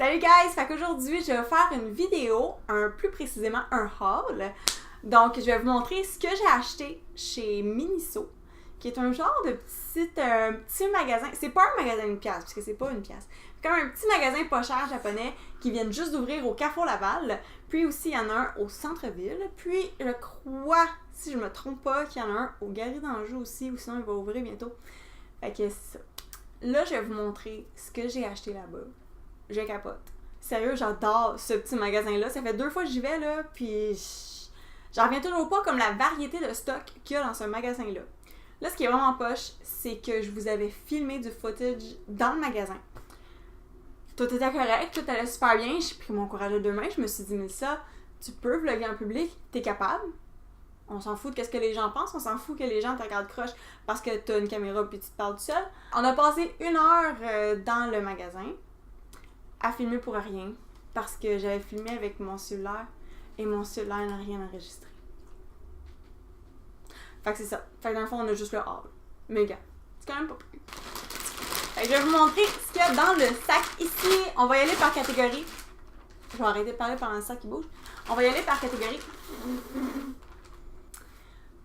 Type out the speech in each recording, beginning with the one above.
Salut guys! Fait qu'aujourd'hui, je vais faire une vidéo, plus précisément un haul. Donc, je vais vous montrer ce que j'ai acheté chez Miniso, qui est un genre de petit magasin. C'est pas un magasin une pièce, parce que c'est pas une pièce. C'est comme un petit magasin pas cher japonais qui vient juste d'ouvrir au Carrefour Laval. Puis aussi, il y en a un au centre-ville. Puis, je crois, si je me trompe pas, qu'il y en a un au Galerie d'Anjou aussi, ou sinon il va ouvrir bientôt. Fait que c'est ça. Là, je vais vous montrer ce que j'ai acheté là-bas. Je capote. Sérieux, j'adore ce petit magasin-là. Ça fait 2 fois que j'y vais, là, puis j'en reviens toujours pas comme la variété de stock qu'il y a dans ce magasin-là. Là, ce qui est vraiment poche, c'est que je vous avais filmé du footage dans le magasin. Tout était correct, tout allait super bien. J'ai pris mon courage à 2 mains. Je me suis dit, mais ça, tu peux vlogger en public, t'es capable. On s'en fout de ce que les gens pensent, on s'en fout que les gens te regardent croche parce que t'as une caméra puis tu te parles tout seul. On a passé 1 heure dans le magasin à filmer pour rien parce que j'avais filmé avec mon cellulaire et mon cellulaire n'a rien enregistré. Fait que c'est ça. Fait que dans le fond, on a juste le hall. Mais gars, c'est quand même pas plus. Fait que je vais vous montrer ce qu'il y a dans le sac ici. On va y aller par catégorie. Je vais arrêter de parler pendant le sac qui bouge. On va y aller par catégorie.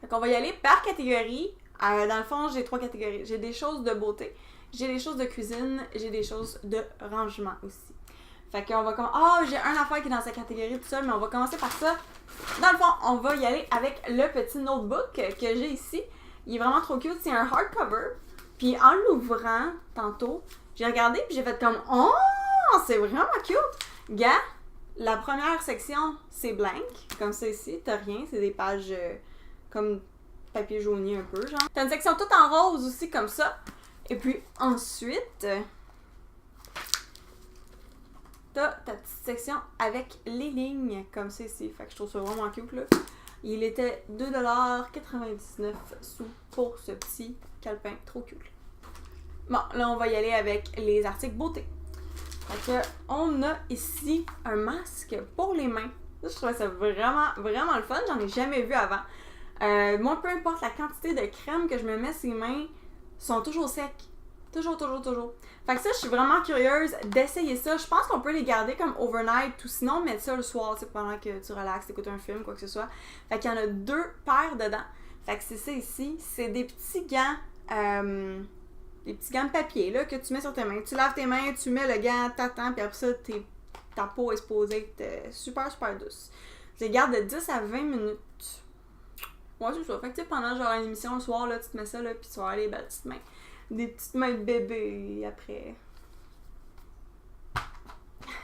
Fait qu'on va y aller par catégorie. Dans le fond, j'ai 3 catégories. J'ai des choses de beauté, j'ai des choses de cuisine, j'ai des choses de rangement aussi. Fait qu'on va commencer. J'ai un affaire qui est dans sa catégorie tout seul, mais on va commencer par ça. Dans le fond, on va y aller avec le petit notebook que j'ai ici. Il est vraiment trop cute. C'est un hardcover. Puis en l'ouvrant tantôt, j'ai regardé puis j'ai fait comme oh, c'est vraiment cute. Gars, la première section, c'est blank. Comme ça ici, t'as rien. C'est des pages comme papier jauni un peu, genre. T'as une section toute en rose aussi, comme ça. Et puis ensuite, t'as ta petite section avec les lignes, comme ça ici. Fait que je trouve ça vraiment cute, là. Il était 2,99$ pour ce petit calepin. Trop cute. Bon, là, on va y aller avec les articles beauté. Fait que, on a ici un masque pour les mains. Ça, je trouvais ça vraiment, vraiment le fun. J'en ai jamais vu avant. Moi, peu importe la quantité de crème que je me mets sur les mains, sont toujours secs. Toujours. Fait que ça, je suis vraiment curieuse d'essayer ça. Je pense qu'on peut les garder comme overnight ou sinon mettre ça le soir, tu sais, pendant que tu relaxes, t'écoutes un film, quoi que ce soit. Fait qu'il y en a 2 paires dedans. Fait que c'est ça ici. C'est des petits gants, de papier, là, que tu mets sur tes mains. Tu laves tes mains, tu mets le gant, t'attends, puis après ça, ta peau est supposée être super douce. Je les garde de 10 à 20 minutes. Ouais, c'est ça. Fait que tu sais, pendant genre une émission le soir, là, tu te mets ça, là, pis tu vas avoir les belles petites mains. Des petites mains de bébé après.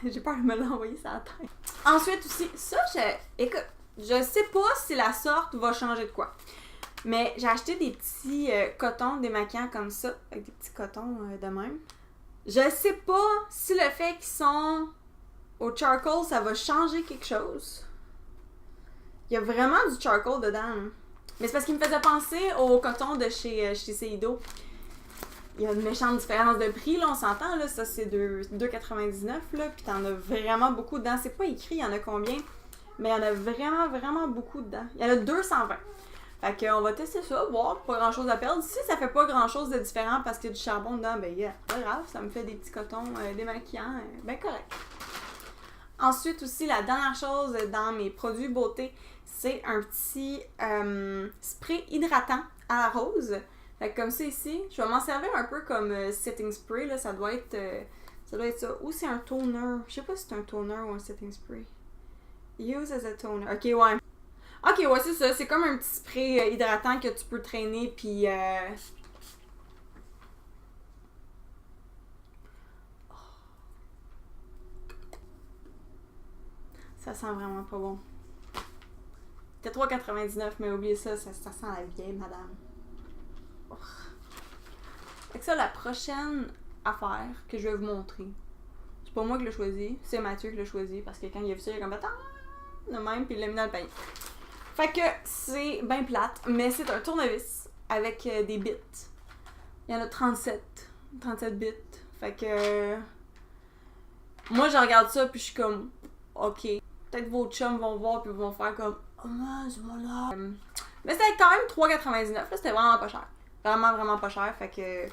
J'ai peur de me l'envoyer sur la tête. Ensuite aussi, ça, écoute, je sais pas si la sorte va changer de quoi. Mais j'ai acheté des petits cotons démaquillants comme ça, avec des petits cotons de même. Je sais pas si le fait qu'ils sont au charcoal, ça va changer quelque chose. Il y a vraiment du charcoal dedans. Hein. Mais c'est parce qu'il me faisait penser au coton de chez Seido. Il y a une méchante différence de prix, là, on s'entend, là, ça c'est 2,99$, là, pis t'en as vraiment beaucoup dedans. C'est pas écrit, il y en a combien, mais il y en a vraiment beaucoup dedans. Il y en a 220. Fait qu'on va tester ça, voir, pas grand chose à perdre. Si ça fait pas grand chose de différent parce qu'il y a du charbon dedans, ben yeah, pas grave, ça me fait des petits cotons démaquillants, ben correct. Ensuite aussi, la dernière chose dans mes produits beauté, c'est un petit spray hydratant à la rose. Fait que comme ça ici, je vais m'en servir un peu comme setting spray, là, ça doit être ça. Ou c'est un toner, je sais pas si c'est un toner ou un setting spray. Use as a toner, ok ouais. Ok ouais c'est ça, c'est comme un petit spray hydratant que tu peux traîner puis ça sent vraiment pas bon. C'était 3,99$, mais oubliez ça, ça sent la vieille madame. Fait que ça, la prochaine affaire que je vais vous montrer, c'est pas moi qui l'ai choisi, c'est Mathieu qui l'a choisi parce que quand il a vu ça, il a comme de même, puis il l'a mis dans le panier. Fait que c'est bien plate, mais c'est un tournevis avec des bits. Il y en a 37 bits. Fait que moi, je regarde ça, puis je suis comme, ok, peut-être vos chums vont voir, puis vont faire comme, oh man, c'est voilà. Mais c'était quand même 3,99$, là, c'était vraiment pas cher. Vraiment pas cher, fait que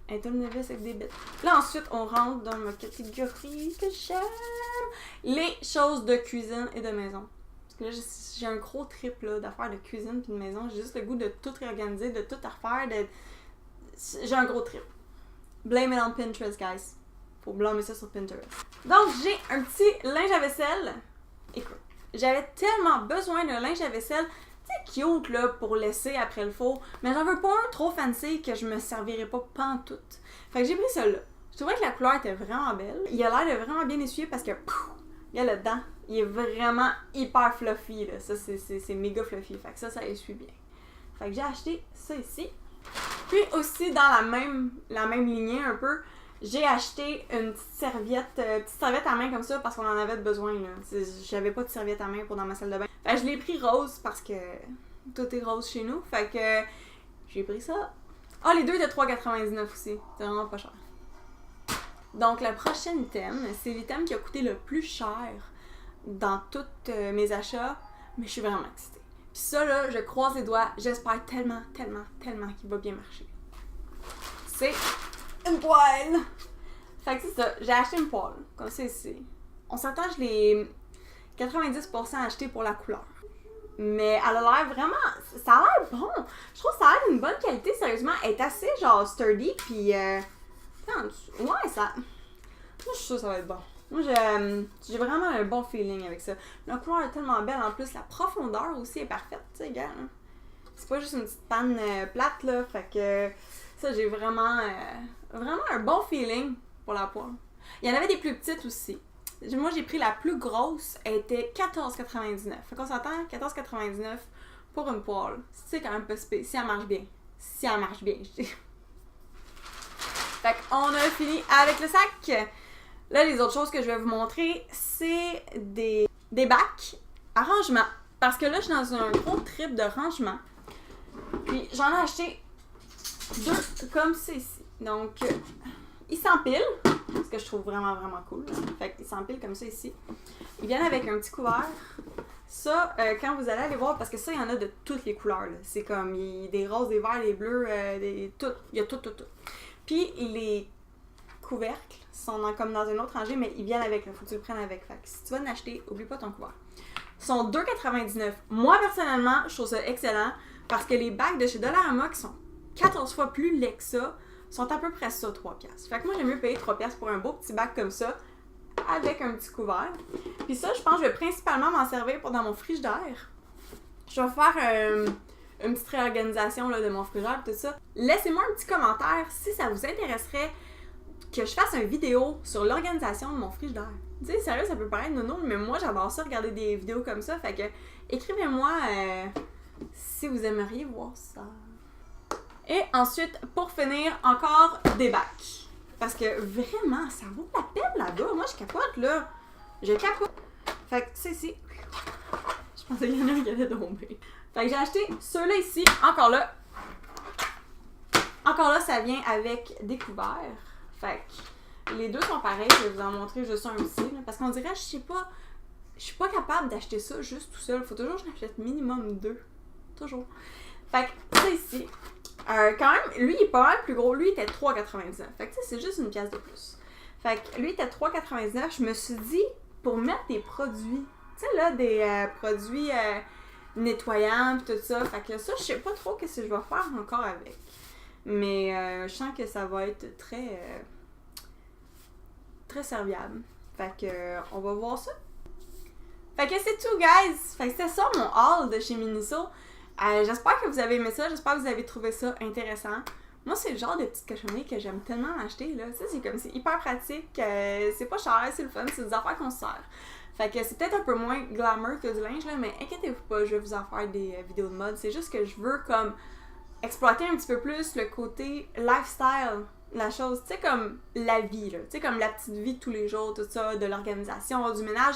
Un tournevis avec des bits. Là, ensuite, on rentre dans ma catégorie que j'aime. Les choses de cuisine et de maison. Parce que là, j'ai un gros trip là, d'affaires de cuisine puis de maison. J'ai juste le goût de tout réorganiser, de tout refaire. J'ai un gros trip. Blame it on Pinterest, guys. Faut blâmer ça sur Pinterest. Donc, j'ai un petit linge à vaisselle. Écoute, j'avais tellement besoin d'un linge à vaisselle, tu sais, cute, là, pour laisser après le four. Mais j'en veux pas un trop fancy que je me servirais pas pantoute. Fait que j'ai pris celui-là. Je trouvais que la couleur était vraiment belle. Il a l'air de vraiment bien essuyer parce que, regarde le dedans, il est vraiment hyper fluffy, là. Ça, c'est méga fluffy. Fait que ça essuie bien. Fait que j'ai acheté ça ici. Puis aussi, dans la même lignée un peu, j'ai acheté une petite serviette à main comme ça parce qu'on en avait besoin, là. J'avais pas de serviette à main pour dans ma salle de bain. Fait que je l'ai pris rose parce que tout est rose chez nous. Fait que j'ai pris ça. Ah, les deux étaient 3,99 aussi. C'est vraiment pas cher. Donc, le prochain item, c'est l'item qui a coûté le plus cher dans tous mes achats, mais je suis vraiment excitée. Puis ça, là, je croise les doigts, j'espère tellement qu'il va bien marcher. C'est une poêle! Fait que c'est ça, j'ai acheté une poêle, comme ça ici. On s'entend, je l'ai 90% acheté pour la couleur. Mais elle a l'air vraiment... Ça a l'air bon! Je trouve que ça a l'air d'une bonne qualité, sérieusement. Elle est assez, genre, sturdy, puis... ouais, ça... Moi, je suis sûre que ça va être bon. Moi, j'ai vraiment un bon feeling avec ça. La couleur est tellement belle. En plus, la profondeur aussi est parfaite, tu sais, gars. Hein? C'est pas juste une petite panne plate, là. Fait que ça, j'ai vraiment un bon feeling pour la poêle. Il y en avait des plus petites aussi. Moi, j'ai pris la plus grosse. Elle était 14,99. Fait qu'on s'entend, 14,99 pour une poêle. C'est quand même pas spécial. Si elle marche bien. Si elle marche bien, je dis. Fait qu'on a fini avec le sac. Là, les autres choses que je vais vous montrer, c'est des bacs à rangement. Parce que là, je suis dans un gros trip de rangement. Puis, j'en ai acheté deux comme ceci. Donc, ils s'empilent. Ce que je trouve vraiment cool. Là. Fait qu'ils s'empilent comme ça ici. Ils viennent avec un petit couvert. Ça, quand vous allez voir, parce que ça, il y en a de toutes les couleurs. C'est comme des roses, des verts, des bleus, tout. Il y a tout. Puis, les couvercles sont comme dans une autre rangée, mais ils viennent avec. Il faut que tu le prennes avec. Fait que si tu vas en acheter, oublie pas ton couvert. Ils sont 2,99. Moi, personnellement, je trouve ça excellent parce que les bacs de chez Dollarama qui sont 14 fois plus laids que ça sont à peu près ça, 3$. Fait que moi, j'aime mieux payer 3$ pour un beau petit bac comme ça avec un petit couvert. Puis ça, je pense que je vais principalement m'en servir pour dans mon frigidaire. Je vais faire une petite réorganisation là, de mon frigidaire et tout ça. Laissez-moi un petit commentaire si ça vous intéresserait que je fasse une vidéo sur l'organisation de mon frigidaire. Tu sais, sérieux, ça peut paraître nono, mais moi, j'adore ça, regarder des vidéos comme ça. Fait que, écrivez-moi si vous aimeriez voir ça. Et ensuite, pour finir, encore des bacs. Parce que vraiment, ça vaut la peine là-bas. Moi, je capote, là. Je capote. Fait que, c'est ici. Je pensais qu'il y en a un qui allait tomber. Fait que j'ai acheté ceux-là ici. Encore là, ça vient avec des couverts. Fait que les deux sont pareils. Je vais vous en montrer juste un ici. Là, parce qu'on dirait, je suis pas capable d'acheter ça juste tout seul. Faut toujours que je n'achète minimum 2. Toujours. Fait que, ça ici. Quand même, lui, il est pas mal plus gros. Lui, il était 3,99. Fait que, tu sais, c'est juste une pièce de plus. Fait que, lui, il était 3,99. Je me suis dit, pour mettre des produits, tu sais, là, des produits nettoyants pis tout ça. Fait que ça, je sais pas trop qu'est-ce que je vais faire encore avec. Mais je sens que ça va être très serviable. Fait que, on va voir ça. Fait que c'est tout, guys! Fait que c'était ça, mon haul de chez Miniso. J'espère que vous avez aimé ça, j'espère que vous avez trouvé ça intéressant. Moi, c'est le genre de petites cochonneries que j'aime tellement acheter, là. Ça, c'est hyper pratique, c'est pas cher, c'est le fun, c'est des affaires qu'on se sert. Fait que c'est peut-être un peu moins glamour que du linge, là, mais inquiétez-vous pas, je vais vous en faire des vidéos de mode. C'est juste que je veux, comme, exploiter un petit peu plus le côté lifestyle, la chose, tu sais, comme la vie, là. Tu sais, comme la petite vie de tous les jours, tout ça, de l'organisation, du ménage.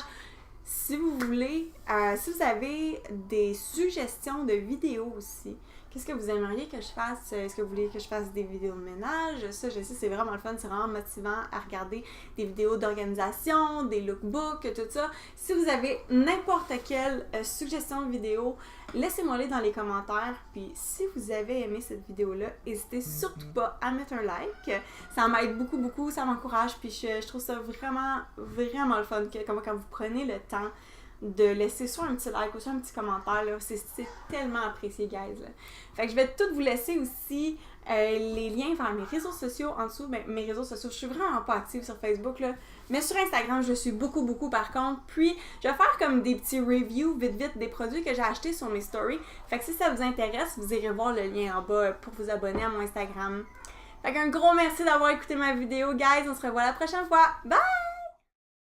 Si vous voulez, si vous avez des suggestions de vidéos aussi, Qu'est-ce que vous aimeriez que je fasse? Est-ce que vous voulez que je fasse des vidéos de ménage? Ça, je sais, c'est vraiment le fun, c'est vraiment motivant à regarder des vidéos d'organisation, des lookbooks, tout ça. Si vous avez n'importe quelle suggestion de vidéo, laissez-moi-les dans les commentaires. Puis si vous avez aimé cette vidéo-là, n'hésitez surtout pas à mettre un like. Ça m'aide beaucoup, beaucoup, ça m'encourage. Puis je trouve ça vraiment, vraiment le fun quand vous prenez le temps de laisser soit un petit like ou soit un petit commentaire, là, c'est tellement apprécié, guys. Là. Fait que je vais tout vous laisser aussi les liens vers mes réseaux sociaux en dessous. Ben, mes réseaux sociaux, je suis vraiment pas active sur Facebook, là, mais sur Instagram, je suis beaucoup, beaucoup par contre. Puis, je vais faire comme des petits reviews vite des produits que j'ai achetés sur mes stories. Fait que si ça vous intéresse, vous irez voir le lien en bas pour vous abonner à mon Instagram. Fait qu'un gros merci d'avoir écouté ma vidéo, guys. On se revoit la prochaine fois. Bye!